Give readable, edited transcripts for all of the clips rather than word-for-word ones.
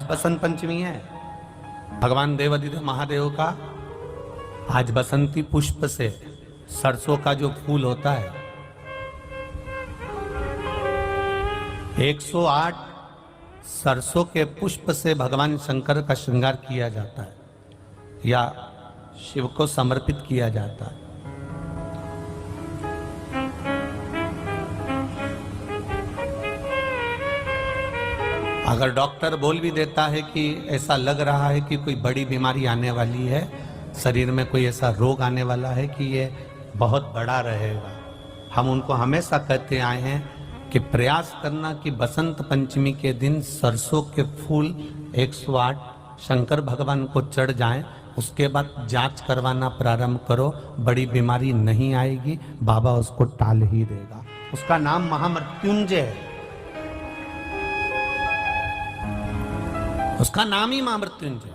बसंत पंचमी है, भगवान देवाधिदेव महादेव का आज बसंती पुष्प से सरसों का जो फूल होता है 108 सरसों के पुष्प से भगवान शंकर का श्रृंगार किया जाता है या शिव को समर्पित किया जाता है। अगर डॉक्टर बोल भी देता है कि ऐसा लग रहा है कि कोई बड़ी बीमारी आने वाली है, शरीर में कोई ऐसा रोग आने वाला है कि ये बहुत बड़ा रहेगा, हम उनको हमेशा कहते आए हैं कि प्रयास करना कि बसंत पंचमी के दिन सरसों के फूल 108 शंकर भगवान को चढ़ जाएं, उसके बाद जांच करवाना प्रारंभ करो, बड़ी बीमारी नहीं आएगी, बाबा उसको टाल ही देगा। उसका नाम महामृत्युंजय है, उसका नाम ही महामृत्युंजय।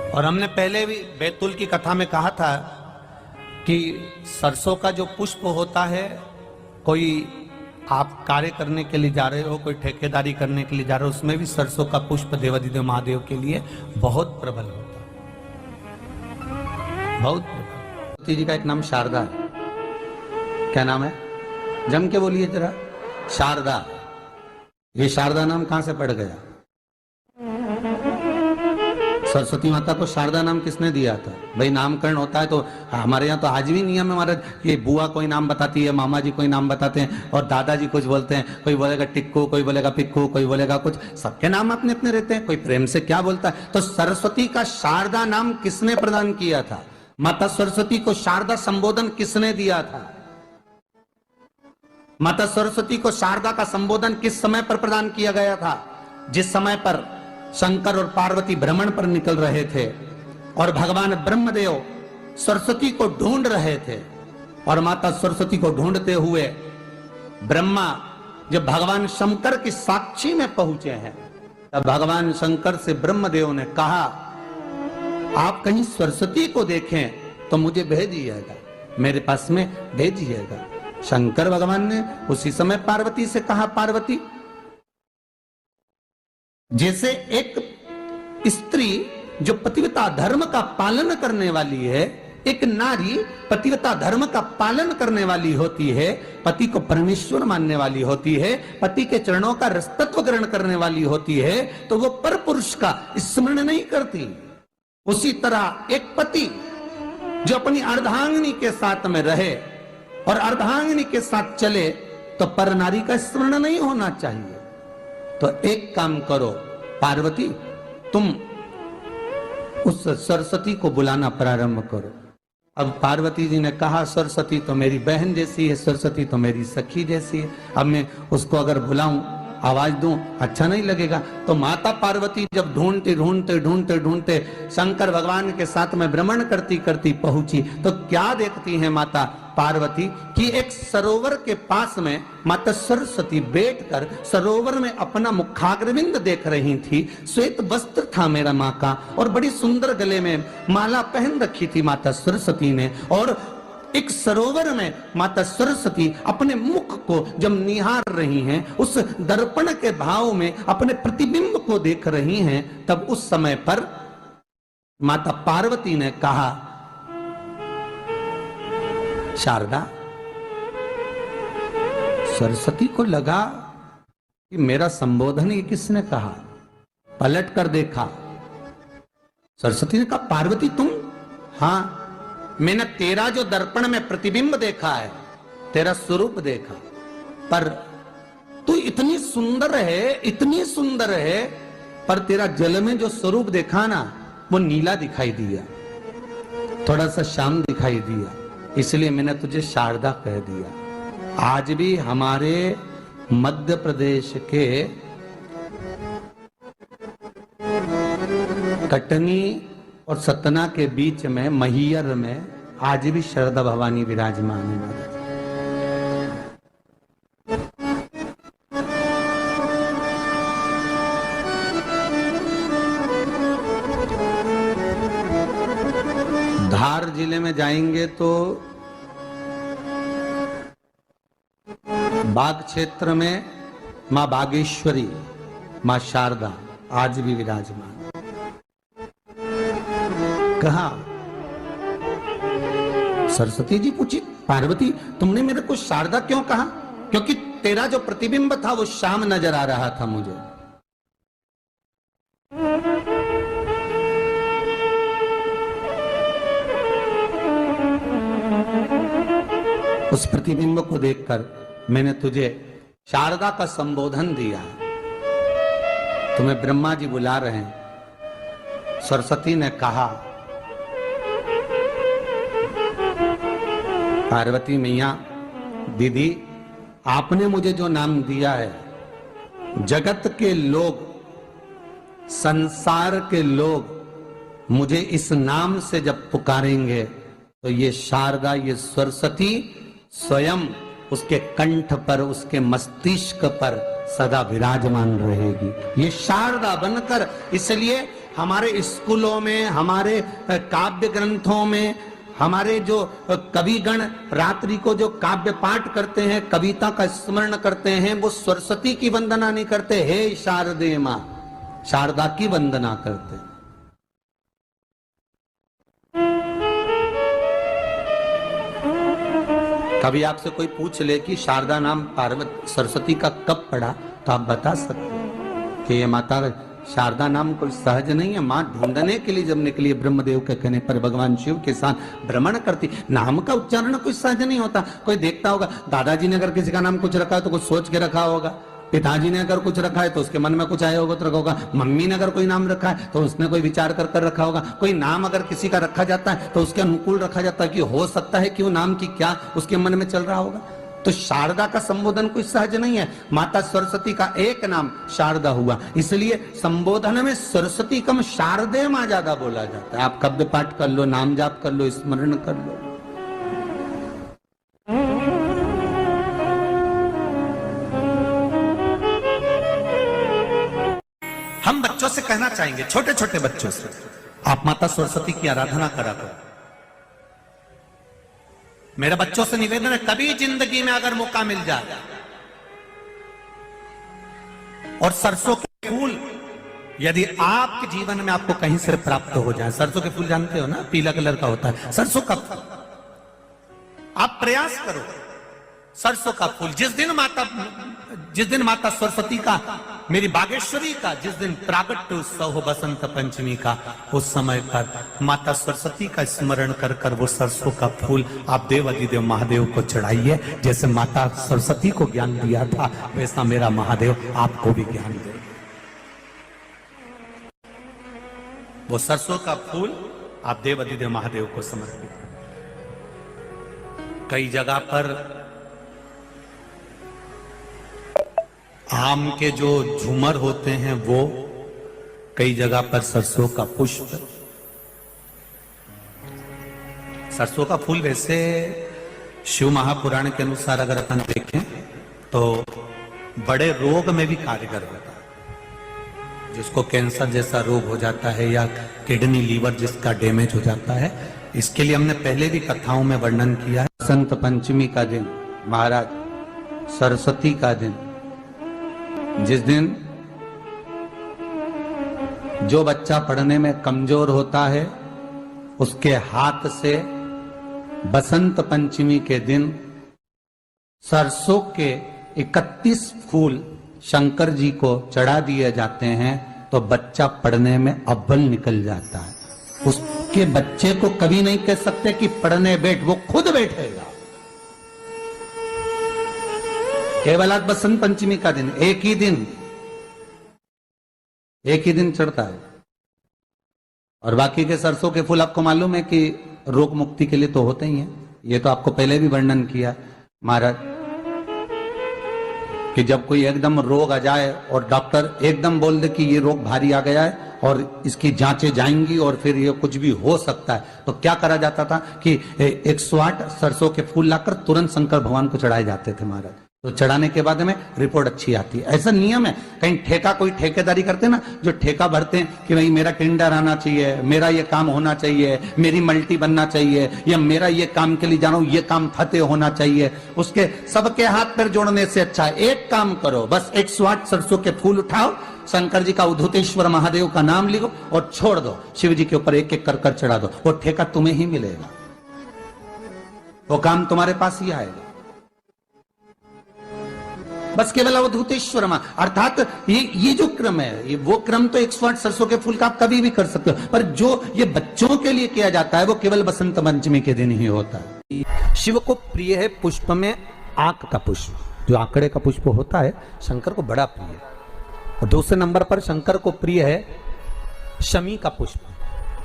और हमने पहले भी बैतूल की कथा में कहा था कि सरसों का जो पुष्प होता है, कोई आप कार्य करने के लिए जा रहे हो, कोई ठेकेदारी करने के लिए जा रहे हो, उसमें भी सरसों का पुष्प देवाधिदेव महादेव के लिए बहुत प्रबल होता है, बहुत प्रबल। जी का एक नाम शारदा है, क्या नाम है? जम के बोलिए जरा। शारदा। ये शारदा नाम कहां से पड़ गया? सरस्वती माता को शारदा नाम किसने दिया था? भाई नामकरण होता है तो हमारे यहाँ तो आज भी नियम है हमारा, ये बुआ कोई नाम बताती है, मामा जी कोई नाम बताते हैं और दादाजी कुछ बोलते हैं, कोई बोलेगा टिक्कू, कोई बोलेगा पिक्कू, कोई बोलेगा कुछ, सबके नाम अपने अपने रहते हैं, कोई प्रेम से क्या बोलता है। तो सरस्वती का शारदा नाम किसने प्रदान किया था? माता सरस्वती को शारदा संबोधन किसने दिया था? माता सरस्वती को शारदा का संबोधन किस समय पर प्रदान किया गया था? जिस समय पर शंकर और पार्वती भ्रमण पर निकल रहे थे और भगवान ब्रह्मदेव सरस्वती को ढूंढ रहे थे, और माता सरस्वती को ढूंढते हुए ब्रह्मा जब भगवान शंकर की साक्षी में पहुंचे हैं, तब भगवान शंकर से ब्रह्मदेव ने कहा आप कहीं सरस्वती को देखें तो मुझे भेजिएगा, मेरे पास में भेजिएगा। शंकर भगवान ने उसी समय पार्वती से कहा, पार्वती, जैसे एक स्त्री जो पतिव्रता धर्म का पालन करने वाली है, एक नारी पतिव्रता धर्म का पालन करने वाली होती है, पति को परमेश्वर मानने वाली होती है, पति के चरणों का रसतत्व ग्रहण करने वाली होती है, तो वो पर पुरुष का स्मरण नहीं करती। उसी तरह एक पति जो अपनी अर्धांगिनी के साथ में रहे और अर्धांगिनी के साथ चले तो पर नारी का स्मरण नहीं होना चाहिए। तो एक काम करो पार्वती, तुम उस सरस्वती को बुलाना प्रारंभ करो। अब पार्वती जी ने कहा सरस्वती तो मेरी बहन जैसी है, सरस्वती तो मेरी सखी जैसी है, अब मैं उसको अगर बुलाऊं, आवाज दूं, अच्छा नहीं लगेगा। तो माता पार्वती जब ढूंढते ढूंढते ढूंढते ढूंढते शंकर भगवान के साथ में भ्रमण करती करती पहुंची, तो क्या देखती है माता पार्वती कि एक सरोवर के पास में माता सरस्वती बैठकर सरोवर में अपना मुखाग्रविंद देख रही थी। श्वेत वस्त्र था मेरा माँ का और बड़ी सुंदर गले में माला पहन रखी थी माता सरस्वती ने, और एक सरोवर में माता सरस्वती अपने मुख को जब निहार रही हैं, उस दर्पण के भाव में अपने प्रतिबिंब को देख रही हैं, तब उस समय पर माता पार्वती ने कहा शारदा, सरस्वती को लगा कि मेरा संबोधन ये किसने कहा, पलट कर देखा, सरस्वती ने कहा पार्वती तुम? हाँ, मैंने तेरा जो दर्पण में प्रतिबिंब देखा है, तेरा स्वरूप देखा, पर तू इतनी सुंदर है, इतनी सुंदर है, पर तेरा जल में जो स्वरूप देखा ना वो नीला दिखाई दिया, थोड़ा सा श्याम दिखाई दिया, इसलिए मैंने तुझे शारदा कह दिया। आज भी हमारे मध्य प्रदेश के कटनी और सतना के बीच में महियर में आज भी शारदा भवानी विराजमान है महाराज। धार जिले में जाएंगे तो बाग क्षेत्र में मां बागेश्वरी मां शारदा आज भी विराजमान। कहा सरस्वती जी पूछी, पार्वती तुमने मेरे को शारदा क्यों कहा? क्योंकि तेरा जो प्रतिबिंब था वो श्याम नजर आ रहा था मुझे। उस प्रतिबिंब को देखकर मैंने तुझे शारदा का संबोधन दिया। तुम्हें ब्रह्मा जी बुला रहे हैं। सरस्वती ने कहा, पार्वती मैया दीदी, आपने मुझे जो नाम दिया है, जगत के लोग, संसार के लोग मुझे इस नाम से जब पुकारेंगे तो ये शारदा, ये सरस्वती स्वयं उसके कंठ पर, उसके मस्तिष्क पर सदा विराजमान रहेगी, ये शारदा बनकर। इसलिए हमारे स्कूलों में, हमारे काव्य ग्रंथों में, हमारे जो कविगण रात्रि को जो काव्य पाठ करते हैं, कविता का स्मरण करते हैं, वो सरस्वती की वंदना नहीं करते, हे शारदे मां, शारदा की वंदना करते। कभी आपसे कोई पूछ ले कि शारदा नाम पार्वती सरस्वती का कब पड़ा, तो आप बता सकते हैं कि ये माता शारदा नाम कोई सहज नहीं है। मां ढूंढने के लिए जब निकली, ब्रह्मदेव के कहने पर भगवान शिव के साथ भ्रमण करती। नाम का उच्चारण कोई सहज नहीं होता। कोई देखता होगा, दादाजी ने अगर किसी का नाम कुछ रखा है तो कुछ सोच के रखा होगा, पिताजी ने अगर कुछ रखा है तो उसके मन में कुछ आया होगा तो रखा होगा, मम्मी ने अगर कोई नाम रखा है तो उसने कोई विचार कर कर रखा होगा। कोई नाम अगर किसी का रखा जाता है तो उसके अनुकूल रखा जाता है कि हो सकता है कि वो नाम की क्या उसके मन में चल रहा होगा। तो शारदा का संबोधन कोई सहज नहीं है। माता सरस्वती का एक नाम शारदा हुआ, इसलिए संबोधन में सरस्वती कम शारदे मां ज्यादा बोला जाता है। आप काव्य पाठ कर लो, नाम जाप कर लो, स्मरण कर लो। हम बच्चों से कहना चाहेंगे, छोटे छोटे बच्चों से, आप माता सरस्वती की आराधना करा करो। मेरे बच्चों से निवेदन है, कभी जिंदगी में अगर मौका मिल जाए और सरसों के फूल यदि आपके जीवन में आपको कहीं से प्राप्त हो जाए, सरसों के फूल जानते हो ना, पीला कलर का होता है सरसों का फूल, आप प्रयास करो सरसों का फूल। जिस दिन माता सरस्वती का, मेरी बागेश्वरी का जिस दिन प्रागट्य उत्सव हो बसंत पंचमी का, उस समय पर माता सरस्वती का स्मरण कर कर वो सरसों का फूल आप देव अधिदेव महादेव को चढ़ाइए। जैसे माता सरस्वती को ज्ञान दिया था, वैसा मेरा महादेव आपको भी ज्ञान दे। वो सरसों का फूल आप देव अधिदेव महादेव को समर्पित। कई जगह पर आम के जो झूमर होते हैं वो, कई जगह पर सरसों का पुष्प, सरसों का फूल। वैसे शिव महापुराण के अनुसार अगर अपन देखें तो बड़े रोग में भी कारगर होता है। जिसको कैंसर जैसा रोग हो जाता है या किडनी लीवर जिसका डैमेज हो जाता है, इसके लिए हमने पहले भी कथाओं में वर्णन किया है। बसंत पंचमी का दिन, महाराज सरस्वती का दिन, जिस दिन जो बच्चा पढ़ने में कमजोर होता है उसके हाथ से बसंत पंचमी के दिन सरसों के 31 फूल शंकर जी को चढ़ा दिए जाते हैं तो बच्चा पढ़ने में अव्वल निकल जाता है। उसके बच्चे को कभी नहीं कह सकते कि पढ़ने बैठ, वो खुद बैठेगा। केवल आज बसंत पंचमी का दिन, एक ही दिन चढ़ता है। और बाकी के सरसों के फूल आपको मालूम है कि रोग मुक्ति के लिए तो होते ही हैं। ये तो आपको पहले भी वर्णन किया महाराज कि जब कोई एकदम रोग आ जाए और डॉक्टर एकदम बोल दे कि ये रोग भारी आ गया है और इसकी जांचें जाएंगी और फिर ये कुछ भी हो सकता है, तो क्या करा जाता था कि 108 सरसों के फूल लाकर तुरंत शंकर भगवान को चढ़ाए जाते थे महाराज। तो चढ़ाने के बाद में रिपोर्ट अच्छी आती है। ऐसा नियम है। कहीं ठेका कोई ठेकेदारी करते हैं ना, जो ठेका भरते हैं कि भाई मेरा टेंडर आना चाहिए, मेरा ये काम होना चाहिए, मेरी मल्टी बनना चाहिए, या मेरा ये काम के लिए जा रहा हूं, ये काम फतेह होना चाहिए, उसके सबके हाथ पैर जोड़ने से अच्छा है एक काम करो, बस 108 सरसों के फूल उठाओ, शंकर जी का उद्धूतेश्वर महादेव का नाम लिखो और छोड़ दो, शिव जी के ऊपर एक एक कर चढ़ा दो, वो ठेका तुम्हें ही मिलेगा, वो काम तुम्हारे पास ही आएगा। बस केवल अवधूतेश्वर अर्थात ये जो क्रम है, ये वो क्रम तो 108 सरसों के फूल का आप कभी भी कर सकते हो, पर जो ये बच्चों के लिए किया जाता है वो केवल बसंत पंचमी के दिन ही होता है। शिव को प्रिय है पुष्प में आक का पुष्प, जो आंकड़े का पुष्प होता है शंकर को बड़ा प्रिय है। और दूसरे नंबर पर शंकर को प्रिय है शमी का पुष्प,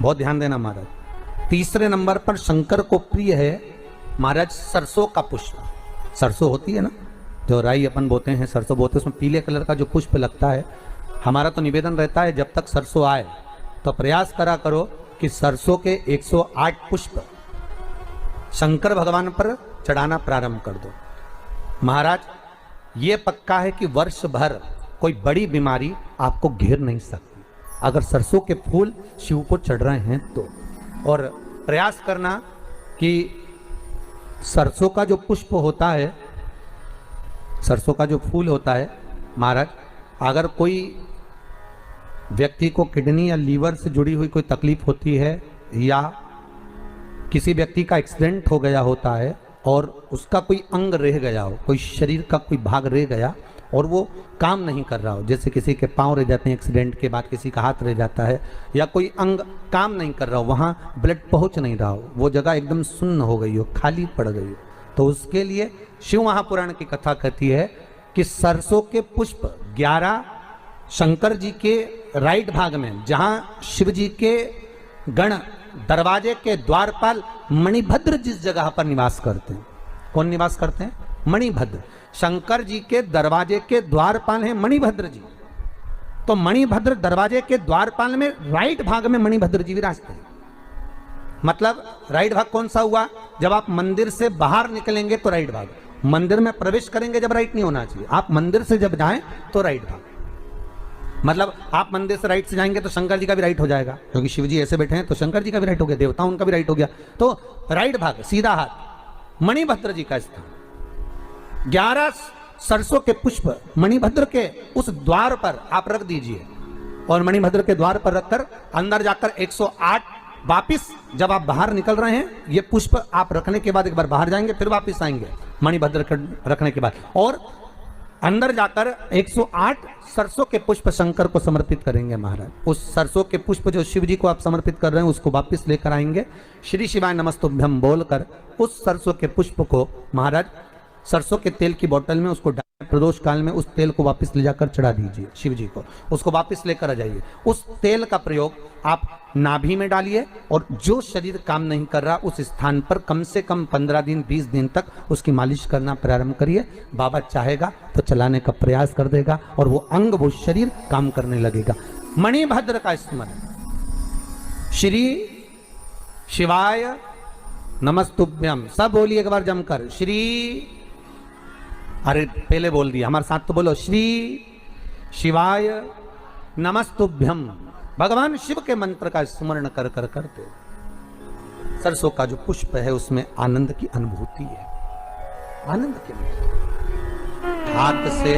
बहुत ध्यान देना महाराज। तीसरे नंबर पर शंकर को प्रिय है महाराज सरसों का पुष्प। सरसों होती है ना, जो राई अपन बोते हैं, सरसों बोते हैं, उसमें पीले कलर का जो पुष्प लगता है। हमारा तो निवेदन रहता है जब तक सरसों आए तो प्रयास करा करो कि सरसों के 108 पुष्प शंकर भगवान पर चढ़ाना प्रारंभ कर दो। महाराज ये पक्का है कि वर्ष भर कोई बड़ी बीमारी आपको घेर नहीं सकती अगर सरसों के फूल शिव को चढ़ रहे हैं तो। और प्रयास करना कि सरसों का जो पुष्प होता है, सरसों का जो फूल होता है महाराज, अगर कोई व्यक्ति को किडनी या लीवर से जुड़ी हुई कोई तकलीफ होती है, या किसी व्यक्ति का एक्सीडेंट हो गया होता है और उसका कोई अंग रह गया हो, कोई शरीर का कोई भाग रह गया और वो काम नहीं कर रहा हो, जैसे किसी के पांव रह जाते हैं एक्सीडेंट के बाद, किसी का हाथ रह जाता है, या कोई अंग काम नहीं कर रहा हो, वहाँ ब्लड पहुँच नहीं रहा हो, वो जगह एकदम सुन्न हो गई हो, खाली पड़ गई हो, तो उसके लिए शिव महापुराण की कथा कहती है कि सरसों के पुष्प 11 शंकर जी के राइट भाग में, जहां शिव जी के गण दरवाजे के द्वारपाल मणिभद्र जिस जगह पर निवास करते हैं, कौन निवास करते हैं? मणिभद्र। शंकर जी के दरवाजे के द्वारपाल हैं मणिभद्र जी, तो मणिभद्र दरवाजे के द्वारपाल में राइट भाग में मणिभद्र जी विराजते हैं। मतलब राइट भाग कौन सा हुआ? जब आप मंदिर से बाहर निकलेंगे तो राइट भाग, मंदिर में प्रवेश करेंगे जब राइट नहीं होना चाहिए, आप मंदिर से जब जाएं तो राइट भाग। मतलब आप मंदिर से राइट से जाएंगे तो शंकर जी का भी राइट हो जाएगा, क्योंकि शिव जी ऐसे बैठे हैं तो शंकर जी का भी राइट हो गया, देवता उनका भी राइट हो गया, तो राइट भाग सीधा हाथ मणिभद्र जी का स्थान। 11 सरसों के पुष्प मणिभद्र के उस द्वार पर आप रख दीजिए, और मणिभद्र के द्वार पर रखकर अंदर जाकर 108 वापिस जब आप बाहर निकल रहे हैं, ये पुष्प आप रखने के बाद एक बार बाहर जाएंगे, फिर वापिस आएंगे मणिभद्र रखने के बाद, और अंदर जाकर 108 सरसों के पुष्प शंकर को समर्पित करेंगे महाराज। उस सरसों के पुष्प जो शिव जी को आप समर्पित कर रहे हैं उसको वापिस लेकर आएंगे, श्री शिवाय नमस्तुभ्यम बोलकर उस सरसों के पुष्प को महाराज सरसों के तेल की बोतल में उसको प्रदोष काल में उस तेल को वापस ले जाकर चढ़ा दीजिए शिव जी को, उसको वापस लेकर आ जाइए। उस तेल का प्रयोग आप नाभि में डालिए, और जो शरीर काम नहीं कर रहा उस स्थान पर कम से कम 15 दिन 20 दिन तक उसकी मालिश करना प्रारंभ करिए। बाबा चाहेगा तो चलाने का प्रयास कर देगा और वो अंग वो शरीर काम करने लगेगा। मणिभद्र का स्मरण, श्री शिवाय नमस्तुभ्यम, सब बोलिए एक बार जमकर, श्री, अरे पहले बोल दिया, हमारे साथ तो बोलो, श्री शिवाय नमस्तुभ्यम। भगवान शिव के मंत्र का स्मरण कर कर करते सरसों का जो पुष्प है उसमें आनंद की अनुभूति है, आनंद के लिए हाथ से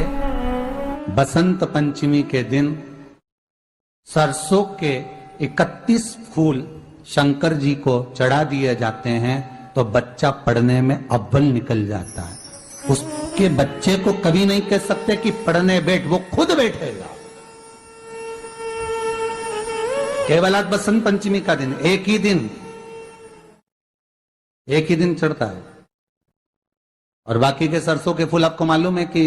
बसंत पंचमी के दिन सरसों के 31 फूल शंकर जी को चढ़ा दिए जाते हैं तो बच्चा पढ़ने में अव्वल निकल जाता है। उसके बच्चे को कभी नहीं कह सकते कि पढ़ने बैठ, वो खुद बैठेगा। केवल आज बसंत पंचमी का दिन, एक ही दिन चढ़ता है, और बाकी के सरसों के फूल आपको मालूम है कि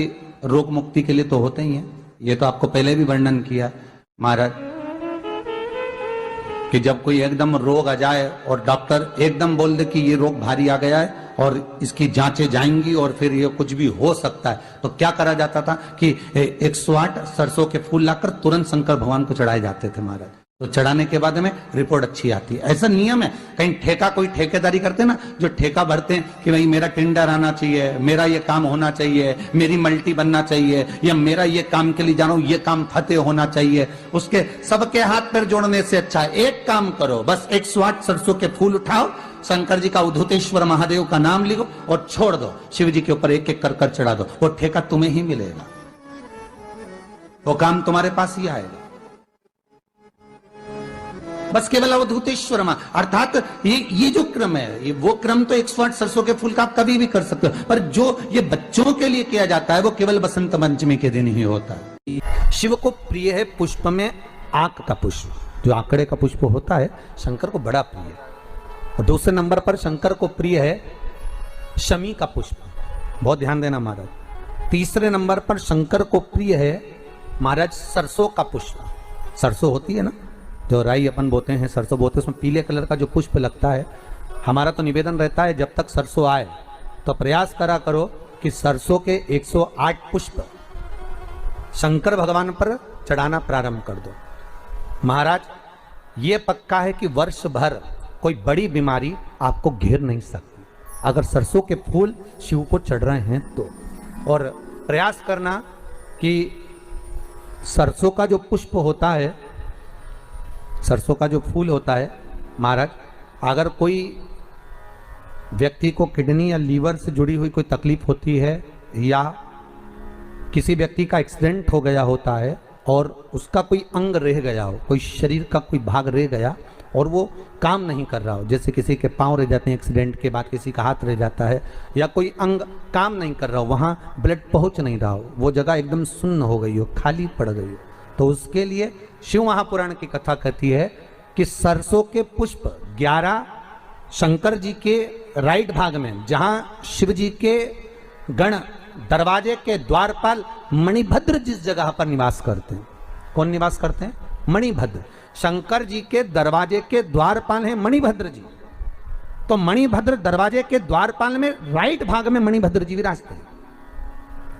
रोग मुक्ति के लिए तो होते ही हैं। ये तो आपको पहले भी वर्णन किया महाराज कि जब कोई एकदम रोग आ जाए और डॉक्टर एकदम बोल दे कि ये रोग भारी आ गया है और इसकी जांचें जाएंगी और फिर ये कुछ भी हो सकता है, तो क्या करा जाता था कि 108 सरसों के फूल लाकर तुरंत शंकर भगवान को चढ़ाए जाते थे महाराज। तो चढ़ाने के बाद में रिपोर्ट अच्छी आती है। ऐसा नियम है। कहीं ठेका कोई ठेकेदारी करते हैं ना, जो ठेका भरते हैं कि भाई मेरा टेंडर आना चाहिए, मेरा ये काम होना चाहिए, मेरी मल्टी बनना चाहिए, या मेरा ये काम के लिए जा रहा हूं, ये काम फतेह होना चाहिए, उसके सबके हाथ पैर जोड़ने से अच्छा है एक काम करो, बस 108 सरसों के फूल उठाओ, शंकर जी का उद्धुतेश्वर महादेव का नाम लिखो और छोड़ दो, शिव जी के ऊपर एक एक कर चढ़ा दो, वो ठेका तुम्हें ही मिलेगा, वो काम तुम्हारे पास ही आएगा। बस केवल अवधूतेश्वर मां, अर्थात ये जो क्रम है, ये वो क्रम तो 108 सरसों के फूल का आप कभी भी कर सकते हो, पर जो ये बच्चों के लिए किया जाता है वो केवल बसंत पंचमी के दिन ही होता है। शिव को प्रिय है पुष्प में आक का पुष्प, जो आंकड़े का पुष्प होता है शंकर को बड़ा प्रिय है। और दूसरे नंबर पर शंकर को प्रिय है शमी का पुष्प, बहुत ध्यान देना महाराज। तीसरे नंबर पर शंकर को प्रिय है महाराज सरसों का पुष्प। सरसों होती है ना, जो राई अपन बोते हैं, सरसों बोते हैं, उसमें पीले कलर का जो पुष्प लगता है। हमारा तो निवेदन रहता है जब तक सरसों आए तो प्रयास करा करो कि सरसों के 108 पुष्प शंकर भगवान पर चढ़ाना प्रारंभ कर दो। महाराज ये पक्का है कि वर्ष भर कोई बड़ी बीमारी आपको घेर नहीं सकती अगर सरसों के फूल शिव को चढ़ रहे हैं तो। और प्रयास करना कि सरसों का जो पुष्प होता है, सरसों का जो फूल होता है महाराज, अगर कोई व्यक्ति को किडनी या लीवर से जुड़ी हुई कोई तकलीफ होती है, या किसी व्यक्ति का एक्सीडेंट हो गया होता है और उसका कोई अंग रह गया हो, कोई शरीर का कोई भाग रह गया और वो काम नहीं कर रहा हो, जैसे किसी के पांव रह जाते हैं एक्सीडेंट के बाद, किसी का हाथ रह जाता है, या कोई अंग काम नहीं कर रहा हो, वहाँ ब्लड पहुँच नहीं रहा हो, वो जगह एकदम सुन्न हो गई हो, खाली पड़ गई हो, तो उसके लिए शिव महापुराण की कथा कहती है कि सरसों के पुष्प 11 शंकर जी के राइट भाग में, जहां शिव जी के गण दरवाजे के द्वारपाल मणिभद्र जिस जगह पर निवास करते हैं, कौन निवास करते हैं? मणिभद्र। शंकर जी के दरवाजे के द्वारपाल हैं मणिभद्र जी, तो मणिभद्र दरवाजे के द्वारपाल में राइट भाग में मणिभद्र जी विराजते हैं।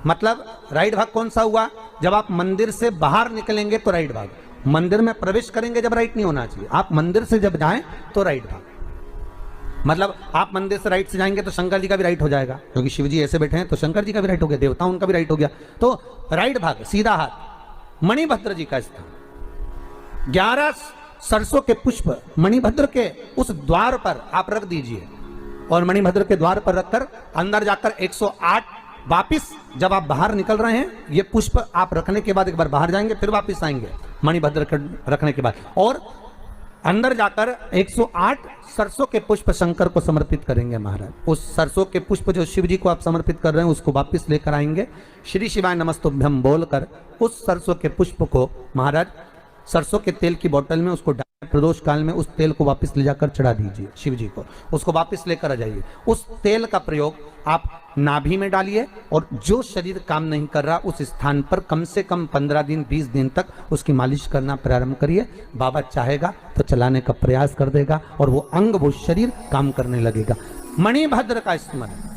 मतलब राइट भाग कौन सा हुआ? जब आप मंदिर से बाहर निकलेंगे तो राइट भाग, मंदिर में प्रवेश करेंगे जब राइट नहीं होना चाहिए, आप मंदिर से जब जाएं तो राइट भाग। मतलब आप मंदिर से राइट से जाएंगे तो शंकर जी का भी राइट हो जाएगा, क्योंकि शिव जी ऐसे बैठे हैं तो शंकर जी का भी राइट हो गया, देवता उनका भी राइट हो गया, तो राइट भाग सीधा हाथ मणिभद्र जी का स्थान। 11 सरसों के पुष्प मणिभद्र के उस द्वार पर आप रख दीजिए, और मणिभद्र के द्वार पर रखकर अंदर जाकर 108 वापिस जब आप बाहर निकल रहे हैं, ये पुष्प आप रखने के बाद एक बार बाहर जाएंगे, फिर वापिस आएंगे मणिभद्र रखने के बाद, और अंदर जाकर 108 सरसों के पुष्प शंकर को समर्पित करेंगे महाराज। उस सरसों के पुष्प जो शिव जी को आप समर्पित कर रहे हैं उसको वापिस लेकर आएंगे, श्री शिवाय नमस्तुभ्यम बोलकर उस सरसों के पुष्प को महाराज सरसों के तेल की बोतल में उसको प्रदोष काल में उस तेल को वापस ले जाकर चढ़ा दीजिए शिव जी को, उसको वापस लेकर आ जाइए। उस तेल का प्रयोग आप नाभि में डालिए, और जो शरीर काम नहीं कर रहा उस स्थान पर कम से कम 15 दिन 20 दिन तक उसकी मालिश करना प्रारंभ करिए। बाबा चाहेगा तो चलाने का प्रयास कर देगा और वो अंग वो शरीर काम करने लगेगा। मणिभद्र का स्मरण